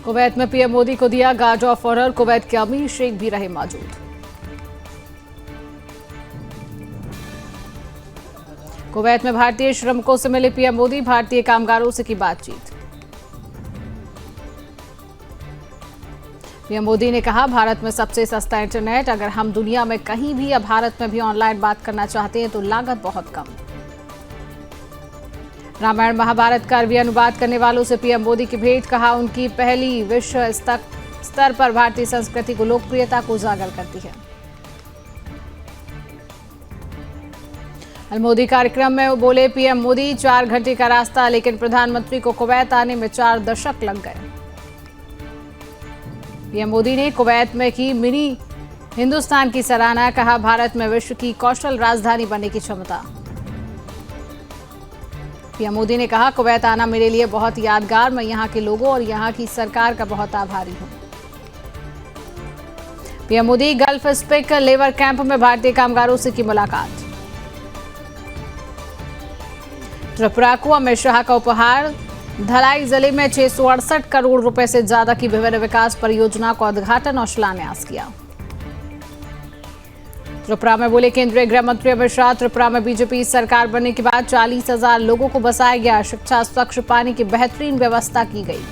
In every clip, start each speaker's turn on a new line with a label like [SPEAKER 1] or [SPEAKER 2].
[SPEAKER 1] Kuwait में PM Modi को दिया गार्ड ऑफ ऑनर, कुवैत के अमीर शेख भी रहे मौजूद। कुवैत में भारतीय श्रमिकों से मिले पीएम मोदी, भारतीय कामगारों से की बातचीत। पीएम मोदी ने कहा, भारत में सबसे सस्ता इंटरनेट, अगर हम दुनिया में कहीं भी या भारत में भी ऑनलाइन बात करना चाहते हैं तो लागत बहुत कम। रामायण महाभारत का अरबी अनुवाद करने वालों से पीएम मोदी की भेंट, कहा उनकी पहली विश्व स्तर पर भारतीय संस्कृति को लोकप्रियता को उजागर करती है। अलमोदी कार्यक्रम में बोले पीएम मोदी, 4 घंटे का रास्ता, लेकिन प्रधानमंत्री को कुवैत आने में 4 दशक लग गए। पीएम मोदी ने कुवैत में की मिनी हिंदुस्तान की सराहना, कहा भारत में विश्व की कौशल राजधानी बनने की क्षमता। पीएम मोदी ने कहा, कुवैत आना मेरे लिए बहुत यादगार, मैं यहाँ के लोगों और यहाँ की सरकार का बहुत आभारी हूँ। PM Modi Gulf Spic labour camp में भारतीय कामगारों से की मुलाकात। त्रिपुरा को अमित शाह का उपहार, धलाई जिले में 668 करोड़ रुपए से ज्यादा की विभिन्न विकास परियोजना का उद्घाटन और शिलान्यास किया। त्रिपुरा में बोले केंद्रीय गृह मंत्री अमित शाह, त्रिपुरा में बीजेपी सरकार बनने के बाद 40,000 लोगों को बसाया गया, शिक्षा, स्वच्छ पानी की बेहतरीन व्यवस्था की गई।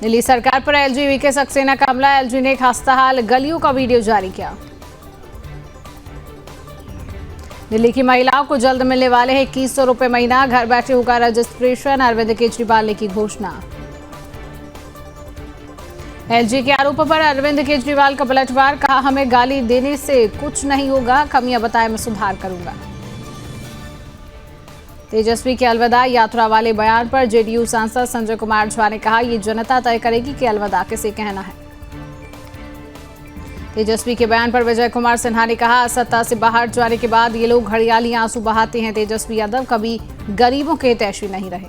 [SPEAKER 1] दिल्ली सरकार पर एलजी वीके सक्सेना का हमला, एलजी ने खस्ताहाल गलियों का वीडियो जारी किया। दिल्ली की महिलाओं को जल्द मिलने वाले हैं 2100 रुपए महीना, घर बैठे होगा रजिस्ट्रेशन, अरविंद केजरीवाल ने की घोषणा। एलजी के आरोपों पर अरविंद केजरीवाल का पलटवार, कहा हमें गाली देने से कुछ नहीं होगा, कमियां बताए मैं सुधार करूंगा। तेजस्वी के अलविदा यात्रा वाले बयान पर जेडीयू सांसद संजय कुमार झा ने कहा, ये जनता तय करेगी कि अलविदा किसे कहना है। तेजस्वी के बयान पर विजय कुमार सिन्हा ने कहा, सत्ता से बाहर जाने के बाद ये लोग घड़ियाली आंसू बहाते हैं। तेजस्वी यादव कभी गरीबों के हितैषी नहीं रहे।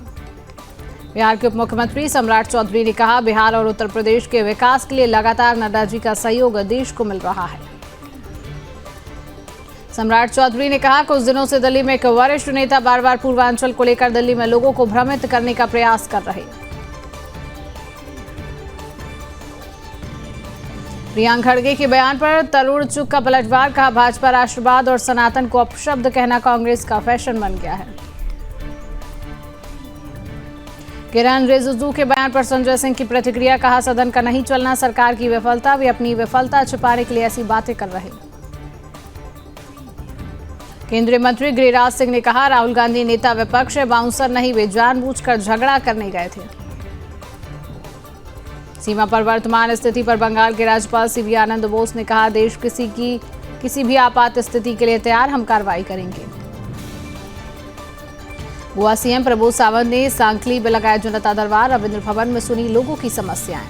[SPEAKER 1] बिहार के उप मुख्यमंत्री सम्राट चौधरी ने कहा, बिहार और उत्तर प्रदेश के विकास के लिए लगातार नड्डा जी का सहयोग देश को मिल रहा है। सम्राट चौधरी ने कहा, कुछ दिनों से दिल्ली में एक वरिष्ठ नेता बार बार पूर्वांचल को लेकर दिल्ली में लोगों को भ्रमित करने का प्रयास कर रहे। प्रियंक खड़गे के बयान पर तरुण चुग का पलटवार, कहा भाजपा राष्ट्रवाद और सनातन को अपशब्द कहना कांग्रेस का फैशन बन गया है। किरण रिजिजू के बयान पर संजय सिंह की प्रतिक्रिया, कहा सदन का नहीं चलना सरकार की विफलता, वे अपनी विफलता छिपाने के लिए ऐसी बातें कर रहे। केंद्रीय मंत्री गिरिराज सिंह ने कहा, राहुल गांधी नेता विपक्ष है, बाउंसर नहीं, वे जानबूझकर झगड़ा करने गए थे। सीमा पर वर्तमान स्थिति पर बंगाल के राज्यपाल सीवी आनंद बोस ने कहा, देश किसी भी आपात स्थिति के लिए तैयार, हम कार्रवाई करेंगे। गोवा सीएम प्रमोद सावंत ने सांकली में लगाया जनता दरबार, रविंद्र भवन में सुनी लोगों की समस्याएं।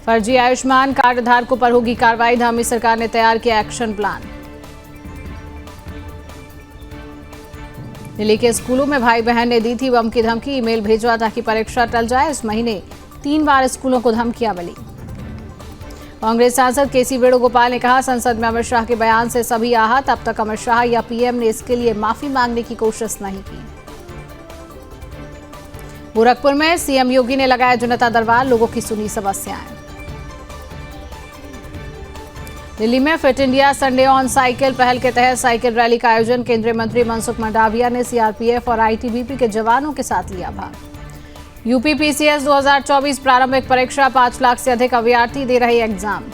[SPEAKER 1] फर्जी आयुष्मान कार्ड धारकों पर होगी कार्रवाई, धामी सरकार ने तैयार किया एक्शन प्लान। दिल्ली के स्कूलों में भाई बहन ने दी थी बम की धमकी, ईमेल भेजवा ताकि परीक्षा टल जाए, इस महीने 3 बार स्कूलों को धमकियां मिली। कांग्रेस सांसद केसी वेणुगोपाल ने कहा, संसद में अमित शाह के बयान से सभी आहत, अब तक अमित शाह या पीएम ने इसके लिए माफी मांगने की कोशिश नहीं की। गोरखपुर में सीएम योगी ने लगाया जनता दरबार, लोगों की सुनी समस्याएं। दिल्ली में fit India Sunday on cycle पहल के तहत साइकिल रैली का आयोजन, केंद्रीय मंत्री मनसुख मंडाविया ने सीआरपीएफ और आईटीबीपी के जवानों के साथ लिया भाग। यूपी पीसीएस 2024 प्रारंभिक परीक्षा, 5 लाख से अधिक अभ्यर्थी दे रहे एग्जाम।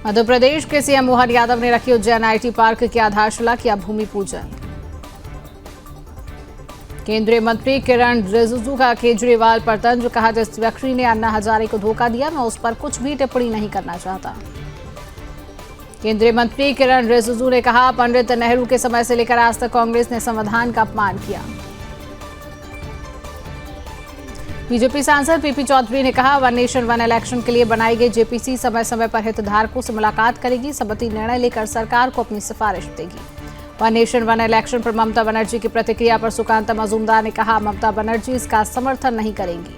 [SPEAKER 1] मध्य प्रदेश के सीएम मोहन यादव ने रखी उज्जैन आईटी पार्क की आधारशिला, किया भूमि पूजन। केंद्रीय मंत्री किरण रिजिजू का केजरीवाल पर तंज, कहा जिस व्यक्ति ने अन्ना हजारे को धोखा दिया मैं उस पर कुछ भी टिप्पणी नहीं करना चाहता। केंद्रीय मंत्री किरण रिजिजू ने कहा, पंडित नेहरू के समय से लेकर आज तक कांग्रेस ने संविधान का अपमान किया। बीजेपी सांसद पीपी चौधरी ने कहा, वन नेशन वन इलेक्शन के लिए बनाई गई जेपीसी समय समय पर हितधारकों से मुलाकात करेगी, समिति निर्णय लेकर सरकार को अपनी सिफारिश देगी। वन नेशन वन इलेक्शन पर ममता बनर्जी की प्रतिक्रिया पर सुकांता मजूमदार ने कहा, ममता बनर्जी इसका समर्थन नहीं करेंगी।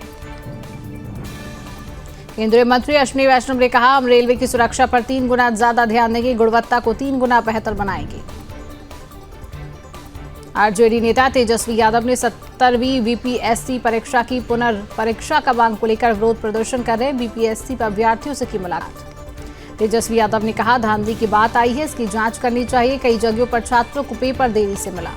[SPEAKER 1] केंद्रीय मंत्री अश्विनी वैष्णव ने कहा, हम रेलवे की सुरक्षा पर 3 गुना ज्यादा ध्यान देंगे, गुणवत्ता को 3 गुना बेहतर बनाएंगे। आरजेडी नेता तेजस्वी यादव ने 70वीं बीपीएससी परीक्षा की पुनर्परीक्षा का मांग को लेकर विरोध प्रदर्शन कर रहे बीपीएससी अभ्यर्थियों से की मुलाकात। तेजस्वी यादव ने कहा, धांधली की बात आई है, इसकी जांच करनी चाहिए। कई जगहों पर छात्रों को पेपर देरी से मिला।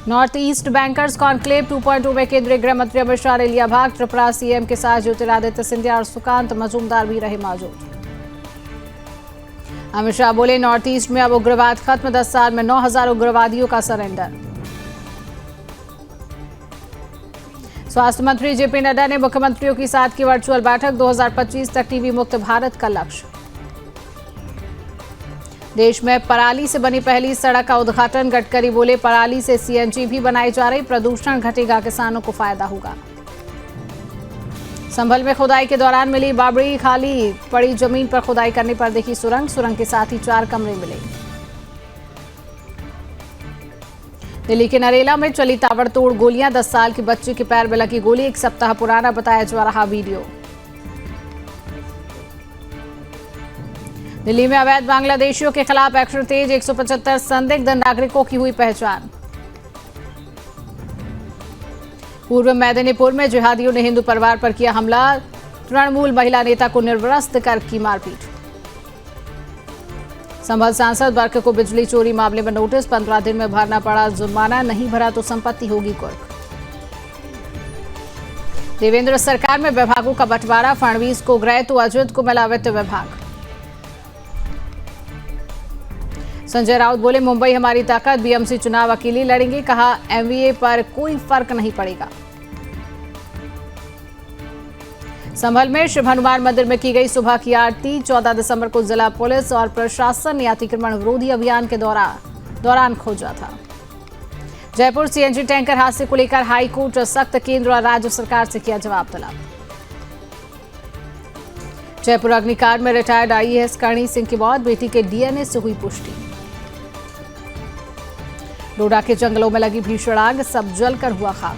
[SPEAKER 1] नॉर्थ ईस्ट बैंकर्स कॉन्क्लेव 2.0 में केंद्रीय गृह मंत्री अमित शाह ने लिया भाग। त्रिपुरा सीएम के साथ ज्योतिरादित्य सिंधिया और सुकांत मजूमदार भी रहे मौजूद। अमित शाह बोले, नॉर्थ ईस्ट में अब उग्रवाद खत्म, 10 साल में 9,000 उग्रवादियों का सरेंडर। स्वास्थ्य मंत्री जेपी नड्डा ने मुख्यमंत्रियों के साथ की वर्चुअल बैठक। 2025 तक टीबी मुक्त भारत का लक्ष्य। देश में पराली से बनी पहली सड़क का उद्घाटन। गडकरी बोले, पराली से सीएनजी भी बनाई जा रही, प्रदूषण घटेगा, किसानों को फायदा होगा। संभल में खुदाई के दौरान मिली बाबरी, खाली पड़ी जमीन पर खुदाई करने पर देखी सुरंग के साथ ही 4 कमरे मिले। दिल्ली के नरेला में चली ताबड़तोड़ गोलियां, 10 साल के बच्चे के पैर में लगी गोली, 1 सप्ताह पुराना बताया जा रहा वीडियो। दिल्ली में अवैध बांग्लादेशियों के खिलाफ एक्शन तेज, 175 संदिग्ध नागरिकों की हुई पहचान। पूर्व मेदिनीपुर में जिहादियों ने हिंदू परिवार पर किया हमला, तृणमूल महिला नेता को निर्वस्त्र कर की मारपीट। संभल सांसद वर्ग को बिजली चोरी मामले में नोटिस, 15 दिन में भरना पड़ा जुर्माना, नहीं भरा तो संपत्ति होगी कुर्क। देवेंद्र सरकार में विभागों का बंटवारा, फडणवीस को गृह तो अजित को मिला वित्त विभाग। संजय राउत बोले, मुंबई हमारी ताकत, बीएमसी चुनाव अकेले लड़ेंगे, कहा एमवीए पर कोई फर्क नहीं पड़ेगा। संभल में शिव हनुमान मंदिर में की गई सुबह की आरती, 14 दिसंबर को जिला पुलिस और प्रशासन ने अतिक्रमण विरोधी अभियान के दौरान खोजा था। जयपुर सीएनजी टैंकर हादसे को लेकर हाईकोर्ट सख्त, केंद्र और राज्य सरकार से किया जवाब तलब। जयपुर अग्निकांड में रिटायर्ड आईएएस करणी सिंह की मौत, बेटी के डीएनए से हुई पुष्टि। डोडा के जंगलों में लगी भीषण आग, सब जलकर हुआ खाक।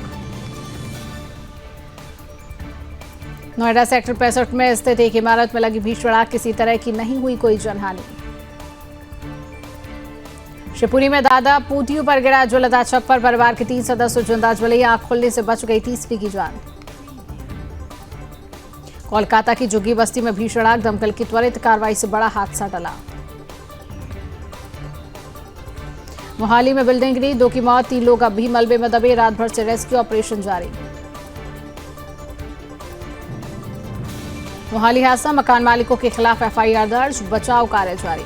[SPEAKER 1] नोएडा सेक्टर 65 में स्थित एक इमारत में लगी भीषण आग, किसी तरह की नहीं हुई कोई जनहानि। शिवपुरी में दादा पोतियों पर गिरा ज्वलता छप्पर, परिवार के 3 सदस्य जिंदा जले, आग खुलने से बच गई तीसरी की जान। कोलकाता की जुग्गी बस्ती में भीषण आग, दमकल की त्वरित कार्रवाई से बड़ा हादसा टला। मोहाली में बिल्डिंग गिरी, 2 की मौत, 3 लोग अब भी मलबे में दबे, रात भर से रेस्क्यू ऑपरेशन जारी। मोहाली हादसा, मकान मालिकों के खिलाफ एफआईआर दर्ज, बचाव कार्य जारी।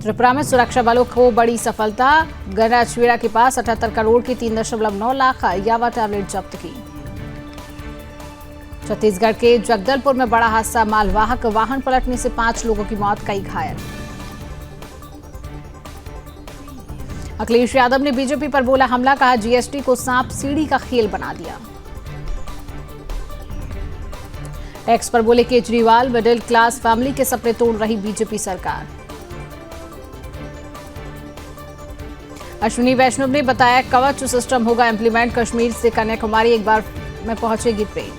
[SPEAKER 1] त्रिपुरा में सुरक्षा बलों को बड़ी सफलता, गन्नाछेड़ा के पास 78 करोड़ की 3.9 लाख यावा टैबलेट जब्त की। छत्तीसगढ़ के जगदलपुर में बड़ा हादसा, मालवाहक वाहन पलटने से 5 लोगों की मौत, कई घायल। अखिलेश यादव ने बीजेपी पर बोला हमला, कहा जीएसटी को सांप सीढ़ी का खेल बना दिया। टैक्स पर बोले केजरीवाल, मिडिल क्लास फैमिली के सपने तोड़ रही बीजेपी सरकार। अश्विनी वैष्णव ने बताया, कवच सिस्टम होगा इंप्लीमेंट, कश्मीर से कन्याकुमारी एक बार में पहुंचेगी ट्रेन।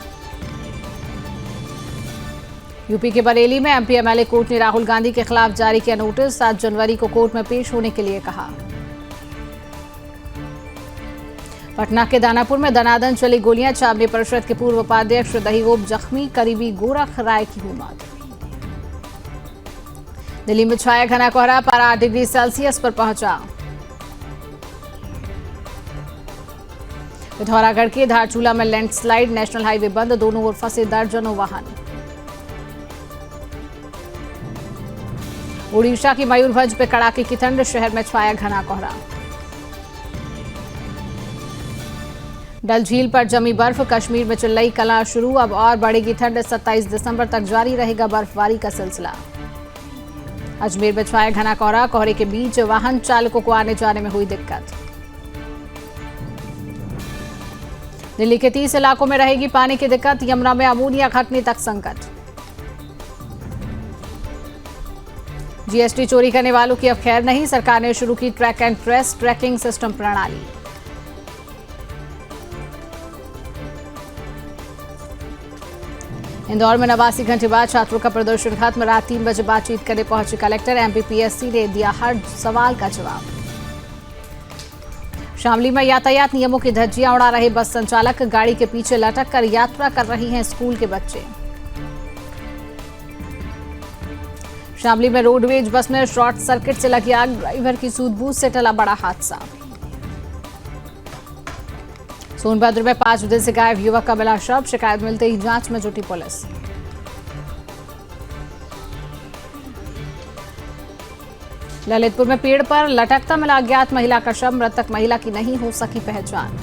[SPEAKER 1] यूपी के बरेली में एमपी एमएलए कोर्ट ने राहुल गांधी के खिलाफ जारी किया नोटिस, 7 जनवरी को कोर्ट में पेश होने के लिए कहा। पटना के दानापुर में दनादन चली गोलियां, छावनी परिषद के पूर्व उपाध्यक्ष दहीगोप जख्मी, करीबी गोरख राय की हुई मौत। दिल्ली में छाया घना कोहरा, पारा 8 डिग्री सेल्सियस पर पहुंचा। पिथौरागढ़ के धारचूला में लैंडस्लाइड, नेशनल हाईवे बंद, दोनों ओर फंसे दर्जनों वाहन। ओडिशा की मयूरभंज पे कड़ाके की ठंड, शहर में छाया घना कोहरा। डल झील पर जमी बर्फ, कश्मीर में चिल्लई कला शुरू, अब और बढ़ेगी ठंड, 27 दिसंबर तक जारी रहेगा बर्फबारी का सिलसिला। अजमेर में छाया घना कोहरा, कोहरे के बीच वाहन चालकों को आने जाने में हुई दिक्कत। दिल्ली के 30 इलाकों में रहेगी पानी की दिक्कत, यमुना में अमोनिया घटने तक संकट। जीएसटी चोरी करने वालों की अब खैर नहीं, सरकार ने शुरू की track and trace tracking system प्रणाली। इंदौर में 89 घंटे बाद छात्रों का प्रदर्शन खत्म। रात 3 बजे बातचीत करने पहुंचे कलेक्टर। एमपीपीएससी ने दिया हर सवाल का जवाब। शामली में यातायात नियमों की धज्जियां उड़ा रहे बस संचालक। गाड़ी के पीछे लटक कर यात्रा कर रही हैं स्कूल के बच्चे। शामली में रोडवेज बस में शॉर्ट सर्किट से लगी आग। ड्राइवर की सूझबूझ से टला बड़ा हादसा। सोनभद्र में 5 दिन से गायब युवक का मिला शव। शिकायत मिलते ही जांच में जुटी पुलिस। ललितपुर में पेड़ पर लटकता मिला अज्ञात महिला का शव। मृतक महिला की नहीं हो सकी पहचान।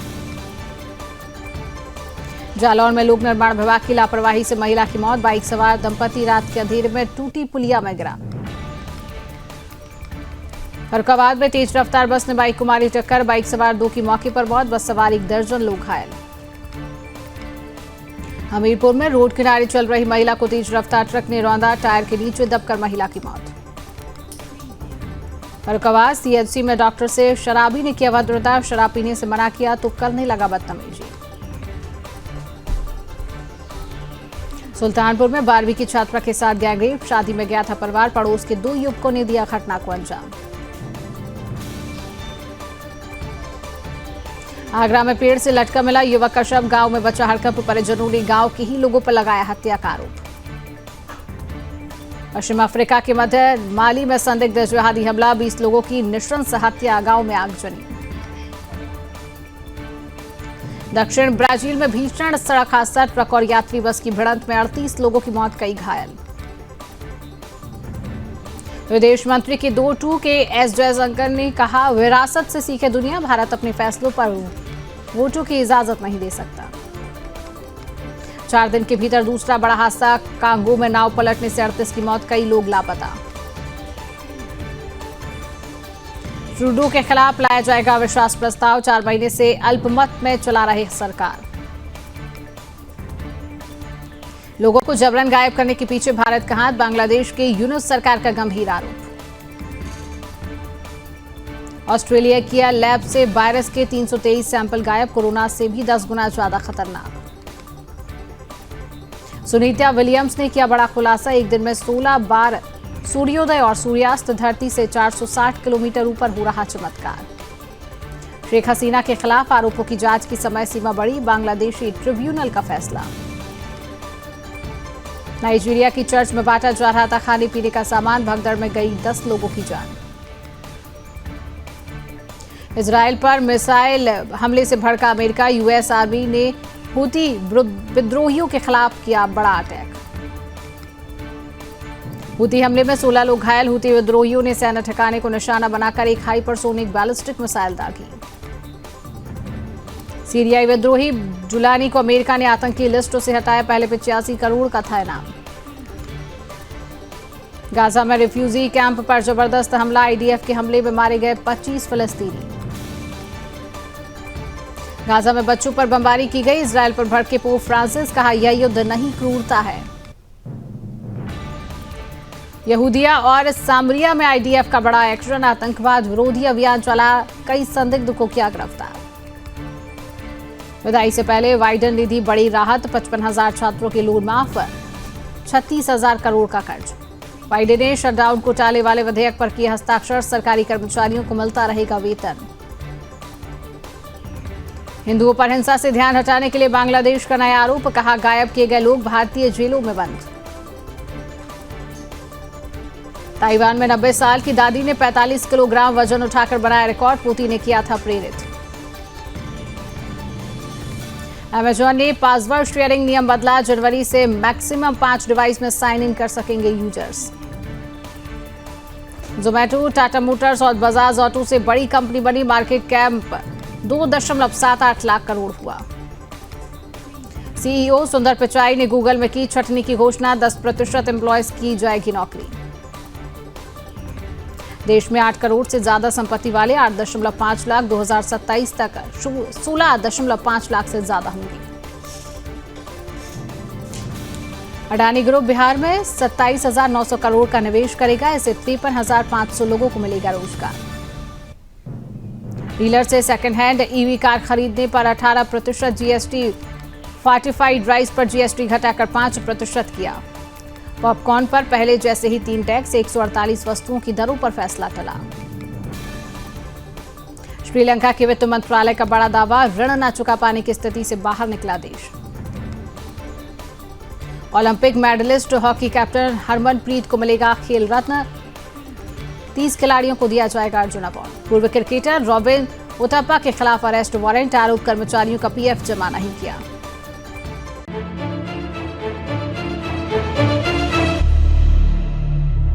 [SPEAKER 1] जालौर में लोक निर्माण विभाग की लापरवाही से महिला की मौत। बाइक सवार दंपति रात के अंधेरे में टूटी पुलिया में गिरा। फर्रुखाबाद में तेज रफ्तार बस ने बाइक को मारी टक्कर। बाइक सवार 2 की मौके पर मौत। बस सवार 1 दर्जन लोग घायल। हमीरपुर में रोड किनारे चल रही महिला को तेज रफ्तार ट्रक ने रौंदा। टायर के नीचे दबकर महिला की मौत। फर्रुखाबाद सीएचसी में डॉक्टर से शराबी ने किया भद्रता। शराब पीने से मना किया तो करने लगा बदतमीजी। सुल्तानपुर में 12वीं की छात्रा के साथ गैंगरेप। शादी में गया था परिवार। पड़ोस के 2 युवकों ने दिया घटना को अंजाम। आगरा में पेड़ से लटका मिला युवक का शव। गांव में बचा हड़कंप। परिजनों ने गांव के ही लोगों पर लगाया हत्या का आरोप। पश्चिम अफ्रीका के मध्य माली में संदिग्ध जिहादी हमला। 20 लोगों की नृशंस हत्या। गांव में आगजनी। दक्षिण ब्राजील में भीषण सड़क हादसा। ट्रक और यात्री बस की भिड़ंत में 38 लोगों की मौत, कई घायल। विदेश मंत्री के 2 टूर के एस जयशंकर ने कहा, विरासत से सीखे दुनिया। भारत अपने फैसलों पर वोटों की इजाजत नहीं दे सकता। 4 दिन के भीतर दूसरा बड़ा हादसा। कांगो में नाव पलटने से 38 की मौत, कई लोग लापता। ट्रूडो के खिलाफ लाया जाएगा अविश्वास प्रस्ताव। 4 महीने से अल्पमत में चला रहे सरकार। लोगों को जबरन गायब करने के पीछे भारत का हाथ। बांग्लादेश के यूनुस सरकार का गंभीर आरोप। ऑस्ट्रेलिया किया लैब से वायरस के 323 सैंपल गायब। कोरोना से भी 10 गुना ज्यादा खतरनाक। सुनीता विलियम्स ने किया बड़ा खुलासा। एक दिन में 16 बार सूर्योदय और सूर्यास्त। धरती से 460 किलोमीटर ऊपर हो रहा चमत्कार। शेख हसीना के खिलाफ आरोपों की जांच की समय सीमा बढ़ी। बांग्लादेशी ट्रिब्यूनल का फैसला। नाइजीरिया की चर्च में बांटा जा रहा था खाने पीने का सामान। भगदड़ में गई 10 लोगों की जान। इजराइल पर मिसाइल हमले से भड़का अमेरिका। यूएस आर्मी ने हूती विद्रोहियों के खिलाफ किया बड़ा अटैक। हूती हमले में 16 लोग घायल। हूती विद्रोहियों ने सेना ठिकाने को निशाना बनाकर एक हाइपरसोनिक बैलिस्टिक मिसाइल दागी। सीरियाई विद्रोही जुलानी को अमेरिका ने आतंकी लिस्टों से हटाया। पहले 85 करोड़ का था इनाम। गाजा में रिफ्यूजी कैंप पर जबरदस्त हमला। आईडीएफ के हमले में मारे गए 25 फिलिस्तीनी। गाजा में बच्चों पर बमबारी की गई। इजराइल पर भड़के पोप फ्रांसिस। कहा, यह युद्ध नहीं क्रूरता है। यहूदिया और सामरिया में आईडीएफ का बड़ा एक्शन। आतंकवाद विरोधी अभियान चला। कई संदिग्ध को किया गिरफ्तार। विदाई से पहले बाइडेन ने दी बड़ी राहत। 55,000 छात्रों के लोन माफ। 36,000 करोड़ का कर्ज। बाइडेन ने शटडाउन को टाले वाले विधेयक पर किए हस्ताक्षर। सरकारी कर्मचारियों को मिलता रहेगा वेतन। हिंदुओं पर हिंसा से ध्यान हटाने के लिए बांग्लादेश का नया आरोप। कहा, गायब किए गए लोग भारतीय जेलों में बंद। ताइवान में 90 साल की दादी ने 45 किलोग्राम वजन उठाकर बनाया रिकॉर्ड। पोती ने किया था प्रेरित। अमेजॉन ने पासवर्ड शेयरिंग नियम बदला। जनवरी से मैक्सिमम 5 डिवाइस में साइन इन कर सकेंगे यूजर्स। जोमेटो, टाटा मोटर्स और बजाज ऑटो से बड़ी कंपनी बनी। मार्केट कैप 2.78 लाख करोड़ हुआ। सीईओ सुंदर पिचाई ने गूगल में की छटनी की घोषणा। 10% एम्प्लॉयज की जाएगी नौकरी। देश में 8 करोड़ से ज्यादा संपत्ति वाले 8.5 लाख 2027 तक 16.5 लाख से ज्यादा होंगे। अडानी ग्रुप बिहार में 27,900 करोड़ का निवेश करेगा। इससे 53,500 लोगों को मिलेगा रोजगार। डीलर से सेकंड हैंड ईवी कार खरीदने पर 18% जीएसटी फॉर्टिफाइड राइस पर जीएसटी घटाकर 5% किया। पॉपकॉर्न पर पहले जैसे ही 3 टैक्स, 148 वस्तुओं की दरों पर फैसला टला। श्रीलंका के वित्त मंत्रालय का बड़ा दावा, ऋण न चुका पाने की स्थिति से बाहर निकला देश। Olympic medallist hockey captain Harmanpreet को मिलेगा खेल रत्न, 30 खिलाड़ियों को दिया जाएगा अर्जुन अवार्ड। पूर्व क्रिकेटर रॉबिन उथप्पा के खिलाफ अरेस्ट वारंट, आरोप कर्मचारियों का पीएफ जमा नहीं किया।